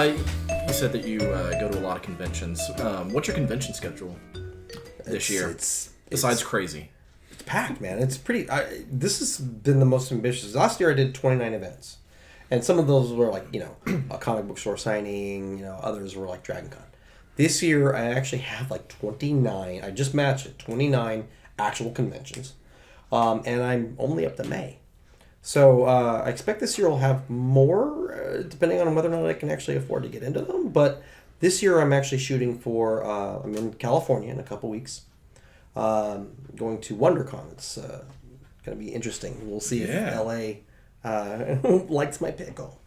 You said that you go to a lot of conventions. What's your convention schedule this year? Besides crazy. It's packed, man. It's pretty... this has been the most ambitious. Last year I did 29 events. And some of those were like, a comic book store signing. Others were like Dragon Con. This year I actually have like 29. I just matched it. 29 actual conventions. And I'm only up to May. So I expect this year I'll have more, depending on whether or not I can actually afford to get into them. But this year I'm actually shooting for, I'm in California in a couple weeks, going to WonderCon. It's going to be interesting. We'll see if LA likes my pickle.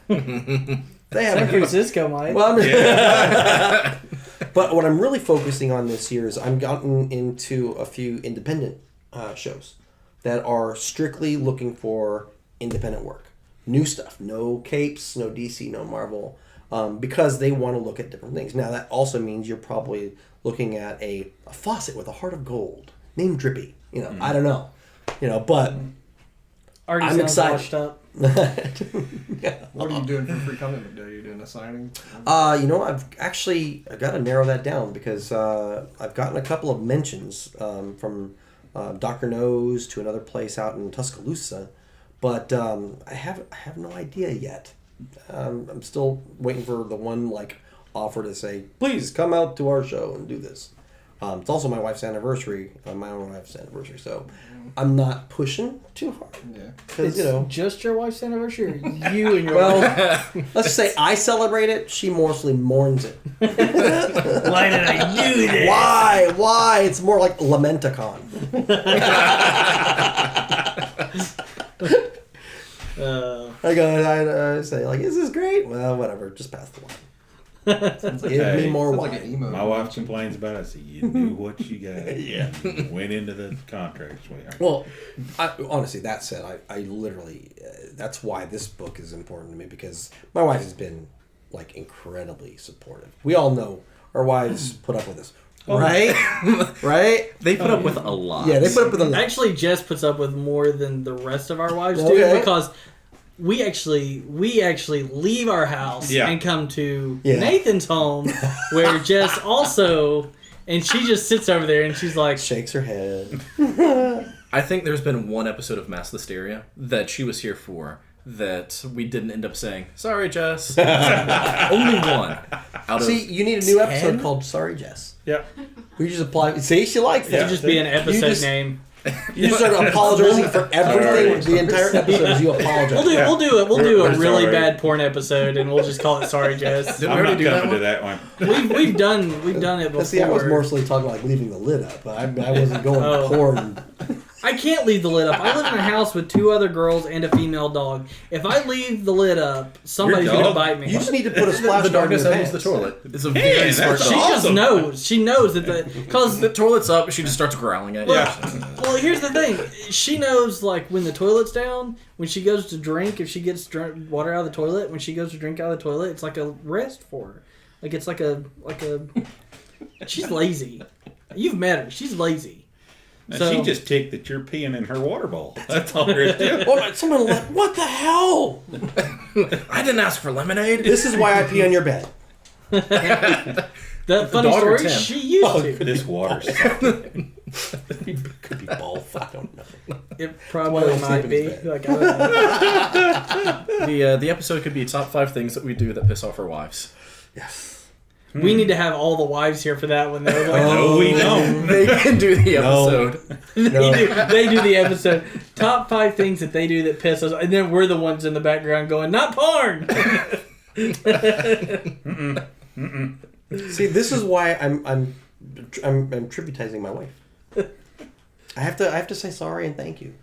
They have San Francisco might. Well, but what I'm really focusing on this year is I've gotten into a few independent shows that are strictly looking for independent work. New stuff. No capes, no DC, no Marvel. Because they want to look at different things. Now, that also means you're probably looking at a faucet with a heart of gold. Named Drippy. I don't know. But already I'm sounds excited. washed up. What are you doing for Free Comic Day? Are you doing a signing? I've got to narrow that down because I've gotten a couple of mentions from Dr. Nose to another place out in Tuscaloosa, but I have no idea yet. I'm still waiting for the one offer to say, please come out to our show and do this. It's also my wife's anniversary, my own wife's anniversary, so I'm not pushing too hard. Yeah. Because just your wife's anniversary. Or you and your let's just say I celebrate it. She mostly mourns it. Why did I do this? Why? It's more like Lamenticon. I say is this great? Well, whatever. Just pass the wine. Give me more wine. Like an emo My wife complains about it. I say, you knew what you got. Yeah. Went into the contract, sweetheart. Well, honestly, that said, I literally, that's why this book is important to me, because my wife has been, incredibly supportive. We all know our wives put up with us. Right? Right? They put up with a lot. Yeah, they put up with a lot. Actually, Jess puts up with more than the rest of our wives do because we actually leave our house and come to Nathan's home where Jess also, and she just sits over there and she's like... Shakes her head. I think there's been one episode of Mass Listeria that she was here for that we didn't end up saying, sorry, Jess. Only one. See, you need a new episode called Sorry, Jess. Yeah. We just apply... See, she likes that. It should just be an episode name. You just start apologizing for everything. The entire episode is you apologize. We'll do a really bad porn episode, and we'll just call it "Sorry, Jess." Did we I'm already not do coming that to one? that one. We've done it before. See, I was mostly talking leaving the lid up, but I wasn't going porn. I can't leave the lid up. I live in a house with 2 other girls and a female dog. If I leave the lid up, somebody's going to bite me. You just need to put a splash The guard in darkness your opens pants. the toilet. It's a very smart She dog. just knows. She knows that because The toilet's up, she just starts growling at you. Well, here's the thing. She knows, when the toilet's down, when she goes to drink, if she gets water out of the toilet, when she goes to drink out of the toilet, it's like a rest for her. It's like a... She's lazy. You've met her. She's lazy. So, she just ticked that you're peeing in her water bowl. That's all there is to it. What the hell? I didn't ask for lemonade. This is why I pee on your bed. That funny dog or story, Tim? she used to. This water's Could be both. I don't know. It probably Well, might be. sleeping is I don't know. The episode could be top 5 things that we do that piss off our wives. Yes. We need to have all the wives here for that one, though. No, we don't. They can do the episode. They do the episode. Top 5 things that they do that piss us off. And then we're the ones in the background going, not porn! See, this is why I'm tributizing my wife. I have to say sorry and thank you.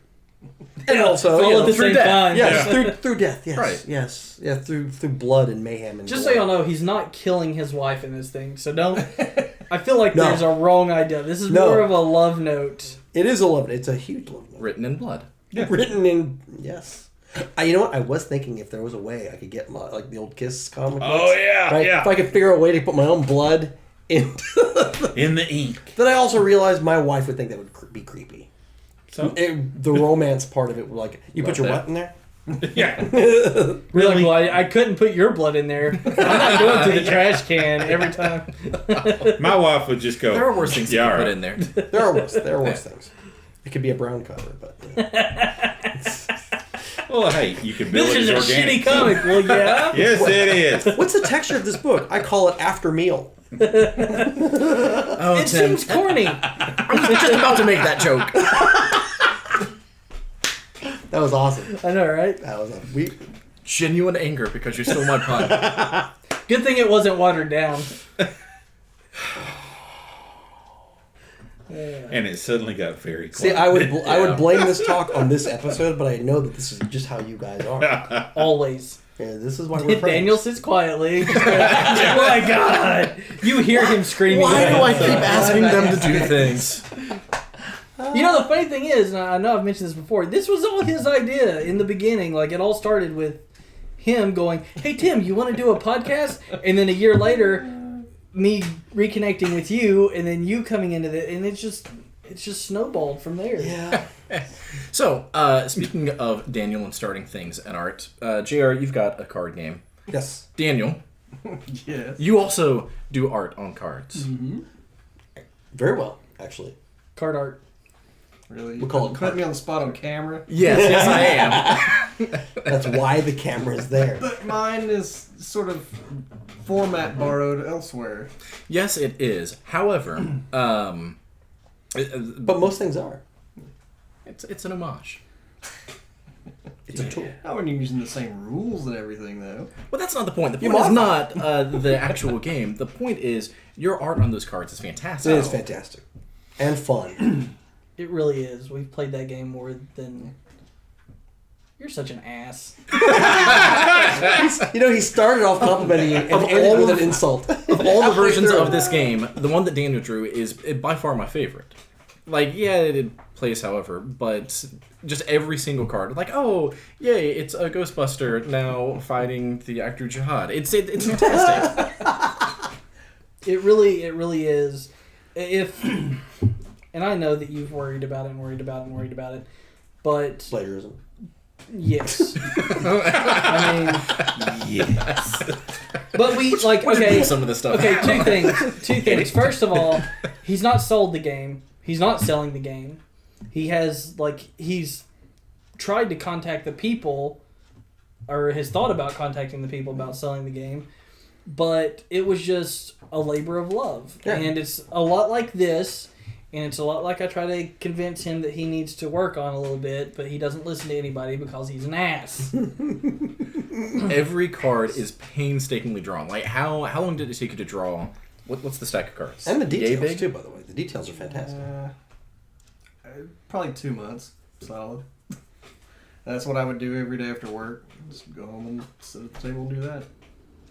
And also, all at the through same death. time. yes, through death. Yes, Right. Yes, yeah, through blood and mayhem and Just so gore. y'all know, he's not killing his wife in this thing. So don't... I feel like No. there's a wrong idea. This is No. more of a love note. It is a love. It's a huge love. note. Written in blood. Written in yes. You know what? I was thinking if there was a way I could get my the old Kiss comic. Oh, books, yeah, right? yeah. If I could figure out a way to put my own blood into. In the ink. Then I also realized my wife would think that would be creepy. So The romance part of it, you put your Love what in there? Yeah. We're like, well, I couldn't put your blood in there. I'm not going through the trash can every time. My wife would just go. There are worse things Yeah, you all can put right. in there. There are worse things. It could be a brown cover, but Well, hey, you can build This it is as a organic. shitty comic. Well, yeah. Yes, it is. what's the texture of this book? I call it after meal. Oh, It Tim, seems corny. I was just about to make that joke. That was awesome. I know, right? That was Genuine anger because you stole my pun. Good thing it wasn't watered down. And it suddenly got very See, quiet. I would blame this talk on this episode, but I know that this is just how you guys are. Always. Yeah, this is why we're friends. Daniel sits quietly. Oh my god! You hear him screaming. Why do I at keep him. asking them to do things? You know, the funny thing is, and I know I've mentioned this before, this was all his idea in the beginning. Like, it all started with him going, hey, Tim, you want to do a podcast? And then a year later, me reconnecting with you, and then you coming into it, and it's just snowballed from there. Yeah. So, speaking of Daniel and starting things and art, JR, you've got a card game. Yes. Daniel, Yes. you also do art on cards. Very well, actually. Card art. Really? We'll call it Put me on the spot on camera. Yes, I am. That's why the camera's there. But mine is sort of format borrowed elsewhere. Yes, it is. However, But most things are. it's an homage. It's a tool. How are you using the same rules and everything, though? Well, that's not the point. The You point is modify. not the actual game. The point is your art on those cards is fantastic. It is fantastic. And fun. It really is. We've played that game more than... You're such an ass. You know, he started off complimenting you and ended with an insult. Of all the versions of this game, the one that Daniel drew is by far my favorite. Like, yeah, it plays however, but just every single card, like, oh, yay, it's a Ghostbuster now fighting the actor Jihad. It's fantastic. It really is. If... And I know that you've worried about it and worried about it and worried about it, but... Plagiarism. Yes. I mean... Yes. But we, like, We just okay... pull some of this stuff. Okay, two things. First of all, he's not sold the game. He's not selling the game. He has, like, he's tried to contact the people, or has thought about contacting the people about selling the game, but it was just a labor of love. Yeah. And it's a lot like this, and it's a lot like I try to convince him that he needs to work on a little bit, but he doesn't listen to anybody because he's an ass. Every card is painstakingly drawn. Like, how long did it take you to draw? What's the stack of cards? And the Yay details, big? too, by the way. The details are fantastic. Probably 2 months, solid. That's what I would do every day after work. Just go home and sit at the table and do that.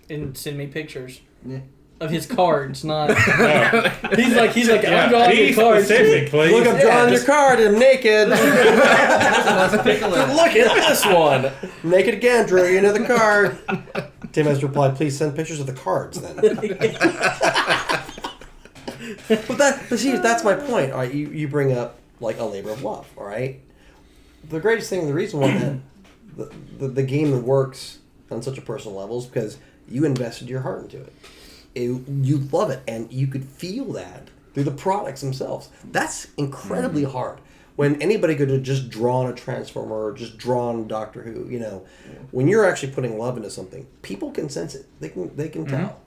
And send me pictures Yeah. of his cards, not... No. He's like, I'm drawing Be your cards. specific, please. Look, I'm drawing your card and I'm naked. Look at this one. Naked again, drew you another card. Tim has replied, please send pictures of the cards then. But see, that's my point. All right, you bring up like a labor of love. All right, the greatest thing, the reason why that the game works on such a personal level is because you invested your heart into it. You love it, and you could feel that through the products themselves. That's incredibly hard. When anybody could have just drawn a Transformer or just drawn Doctor Who, you know, when you're actually putting love into something, people can sense it. They can tell.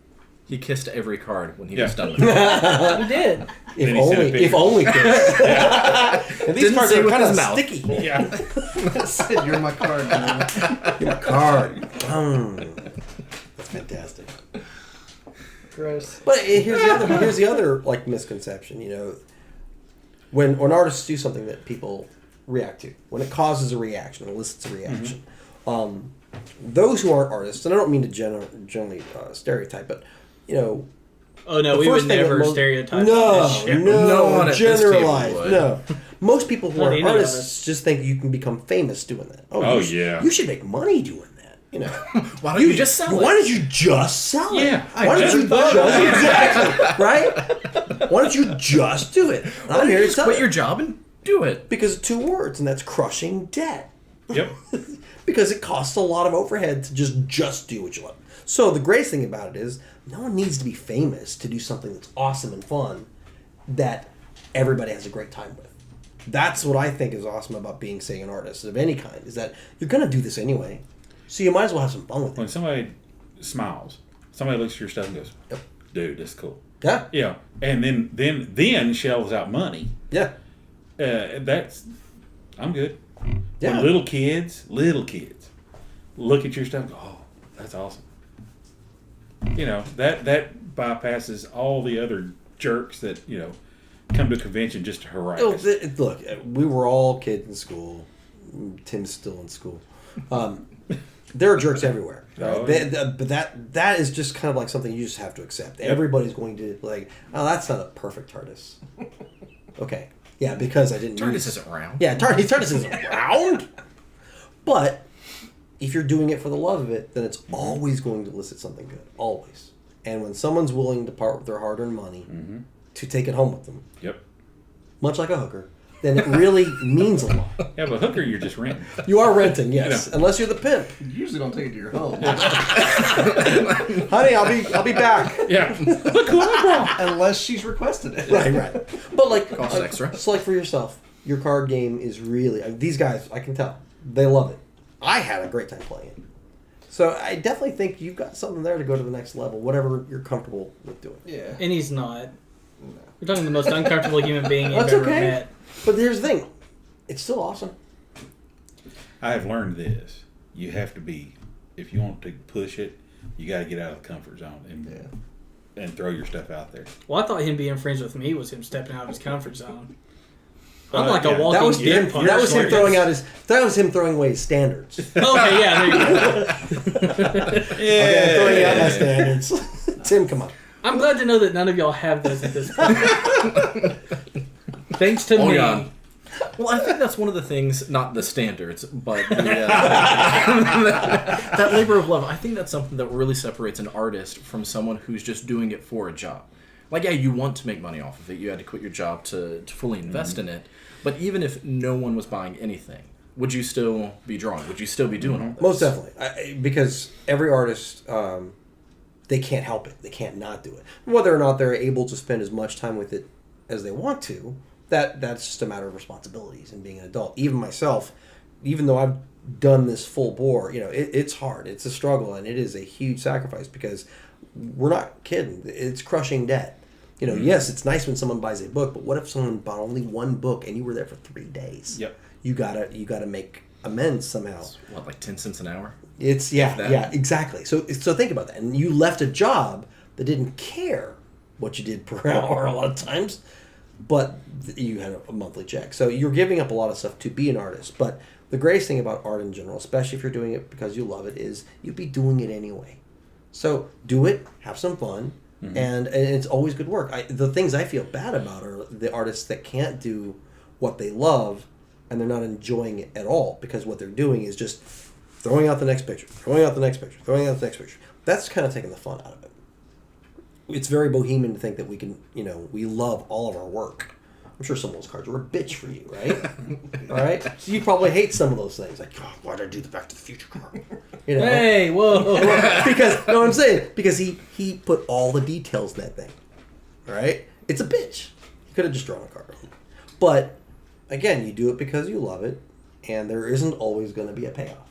He kissed every card when he Yeah. was done with it. He did. If Then he sent a only, picture. if only. And these Didn't cards say are with kind of his mouth. sticky. Yeah. Said, you're my card, man. Give me a card. That's fantastic. Gross. But here's the other like misconception. You know, when artists do something that people react to, when it causes a reaction, elicits a reaction, those who aren't artists, and I don't mean to generally stereotype, but you know. Oh no, The we first would thing that never most- stereotype. No, this shit. No one no, at this table generalize. would. No, most people who Not are any of artists us. just think you can become famous doing that. Oh, you sh- yeah. you should make money doing that. You know, Why don't you just sell it? Why don't you just sell it? Yeah, I why don't just you thought of just that. exactly right? Why don't you just do it? And I'm here to Just tell quit you your job and do it. because of 2 words, and that's crushing debt. Yep. because it costs a lot of overhead to just do what you love. So the greatest thing about it is no one needs to be famous to do something that's awesome and fun that everybody has a great time with. That's what I think is awesome about being, say, an artist of any kind, is that you're going to do this anyway. So you might as well have some fun with When it. somebody smiles, somebody looks at your stuff and goes, Yep. "Dude, that's cool." Yeah. Yeah, and then shells out money. Yeah. That's I'm good. Yeah. When little kids look at your stuff and go, "Oh, that's awesome." You know, that bypasses all the other jerks that, you know, come to a convention just to harass. Oh, look, we were all kids in school. Tim's still in school. There are jerks everywhere. Right? Oh, yeah. But that is just kind of like something you just have to accept. Everybody's going to like, oh, that's not a perfect TARDIS. Okay. Yeah, because I didn't TARDIS isn't round. Yeah, TARDIS isn't round. But if you're doing it for the love of it, then it's always going to elicit something good. Always. And when someone's willing to part with their hard-earned money to take it home with them, Yep. much like a hooker, then it really means a lot. Yeah, but hooker, you're just renting. You are renting, yes, unless you're the pimp. You usually don't take it to your home. Honey, I'll be back. Yeah. Look who I brought. Unless she's requested it. Right. But like, Costs extra. It's like for yourself. Your card game is really these guys. I can tell they love it. I had a great time playing it. So I definitely think you've got something there to go to the next level, whatever you're comfortable with doing. Yeah. And he's not. You're talking the most uncomfortable human being you've That's ever okay. met. But here's the thing, it's still awesome. I have learned this. You have to be, if you want to push it, you got to get out of the comfort zone and throw your stuff out there. Well, I thought him being friends with me was him stepping out of his comfort zone. I'm Well, like yeah, a walking That was deer him. punch. That was him Like, throwing out his. That was him throwing away his standards. Okay, yeah, there you go. Okay, I'm throwing out my standards. Tim, come on. I'm glad to know that none of y'all have those at this point. Thanks to Hold me. on. Well, I think that's one of the things, not the standards, but the, that labor of love. I think that's something that really separates an artist from someone who's just doing it for a job. Like, yeah, you want to make money off of it. You had to quit your job to fully invest in it. But even if no one was buying anything, would you still be drawing? Would you still be doing all this? Most definitely, because every artist, they can't help it. They can't not do it. Whether or not they're able to spend as much time with it as they want to, that's just a matter of responsibilities and being an adult. Even myself, even though I've done this full bore, it's hard. It's a struggle, and it is a huge sacrifice because we're not kidding. It's crushing debt. Yes, it's nice when someone buys a book, but what if someone bought only one book and you were there for 3 days? Yep. You gotta make amends somehow. What, like 10 cents an hour? It's yeah, exactly. So think about that. And you left a job that didn't care what you did per hour a lot of times, but you had a monthly check. So you're giving up a lot of stuff to be an artist. But the greatest thing about art in general, especially if you're doing it because you love it, is you'd be doing it anyway. So do it, have some fun, and it's always good work. The things I feel bad about are the artists that can't do what they love and they're not enjoying it at all because what they're doing is just throwing out the next picture, throwing out the next picture, throwing out the next picture. That's kind of taking the fun out of it. It's very bohemian to think that we can, we love all of our work. I'm sure some of those cards were a bitch for you, right? All right? So you probably hate some of those things. Like, oh, why did I do the Back to the Future card? Hey, whoa. Because, no, I'm saying, because he put all the details in that thing. All right? It's a bitch. You could have just drawn a card. But, again, you do it because you love it, and there isn't always going to be a payoff.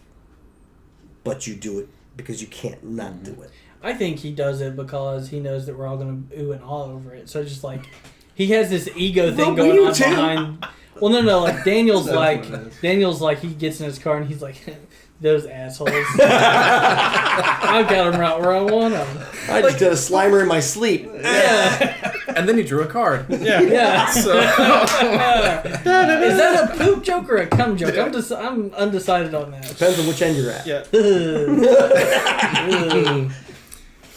But you do it because you can't not do it. I think he does it because he knows that we're all going to ooh and ah over it. So just like, he has this ego thing Well, going you on too. behind. Well, no, like Daniel's That's like, what it is. he gets in his car and he's like, those assholes. I've got them right where I want them. I just did a Slimer in my sleep. Yeah. And then you drew a card. Yeah. Yeah. So, Is that a poop joke or a cum joke? I'm undecided on that. Depends on which end you're at. Yeah.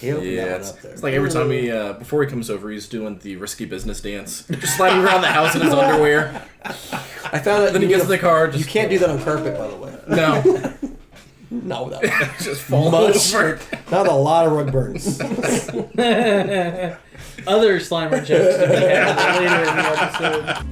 He opened yeah, that one it's, up there. it's like every time before he comes over, he's doing the risky business dance. Just sliding around the house in his underwear. I found out Then he gets the card. You Just, can't do that on carpet, by the way. No. No, that one. Just fall Much. over. Not a lot of rug burns. Other Slimer jokes to be had later in the episode.